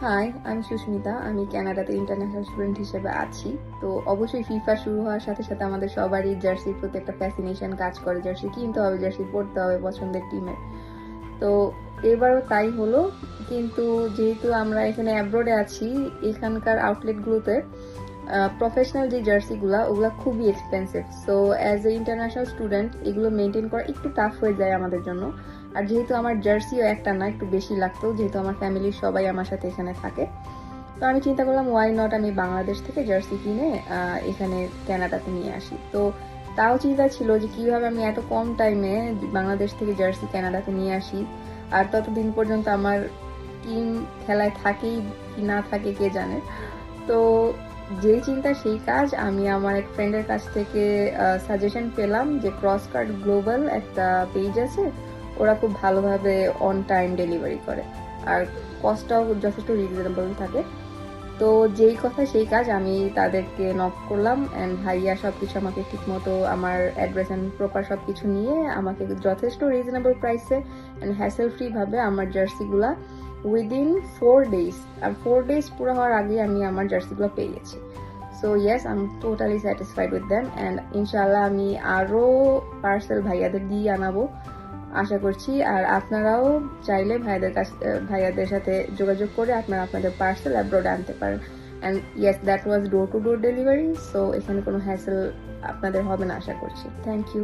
High, আমি সুস্মিতা। আমি কানাডাতে ইন্টারন্যাশনাল স্টুডেন্ট হিসেবে আছি। তো অবশ্যই ফিফা শুরু হওয়ার সাথে সাথে আমাদের সবারই জার্সির প্রতি একটা ফ্যাসিনেশন কাজ করে। জার্সি কিনতে হবে, জার্সি পরতে হবে পছন্দের টিমের। তো এবারও তাই হলো, কিন্তু যেহেতু আমরা এখানে অ্যাব্রোডে আছি, এখানকার আউটলেটগুলোতে প্রফেশনাল যে জার্সিগুলো ওগুলো খুবই expensive. So as a international student এগুলো মেনটেন করা একটু টাফ হয়ে যায় আমাদের জন্য। আর যেহেতু আমার জার্সিও একটা না, একটু বেশি লাগতো, যেহেতু আমার ফ্যামিলির সবাই আমার সাথে এখানে থাকে। তো আমি চিন্তা করলাম ওয়াই নট আমি বাংলাদেশ থেকে জার্সি কিনে এখানে কানাডাতে নিয়ে আসি। তো তাও চিন্তা ছিল যে কিভাবে আমি এত কম টাইমে বাংলাদেশ থেকে জার্সি কানাডাতে নিয়ে আসি। আর ততদিন পর্যন্ত আমার টিম খেলায় থাকেই কি না থাকে কে জানে। তো যেই চিন্তা সেই কাজ। আমি আমার এক ফ্রেন্ডের কাছ থেকে সাজেশন পেলাম যে ক্রস কার্ড গ্লোবাল একটা পেজ আছে, ওরা খুব ভালোভাবে অন টাইম ডেলিভারি করে আর কস্টটাও যথেষ্ট রিজনেবল থাকে। তো যেই কথা সেই কাজ, আমি তাদেরকে নক করলাম অ্যান্ড ভাইয়া সব কিছু আমাকে ঠিকমতো আমার অ্যাড্রেস অ্যান্ড প্রপার সব কিছু নিয়ে আমাকে যথেষ্ট রিজনেবল প্রাইসে অ্যান্ড হ্যাসেল ফ্রিভাবে আমার জার্সিগুলা উইদিন 4 days, আর 4 days পুরো হওয়ার আগে আমি আমার জার্সিগুলো পেয়ে গেছি। So yes, I am totally satisfied with them and ইনশাল্লাহ আমি আরও পার্সেল ভাইয়াদের দিয়ে আনাবো আশা করছি। আর আপনারাও চাইলে ভাইয়াদের সাথে যোগাযোগ করে আপনারা আপনাদের পার্সেল অ্যাব্রোড আনতে পারেন। And yes, that was door to door delivery. So এখানে কোনো হ্যাসেল আপনাদের হবে না আশা করছি। Thank you.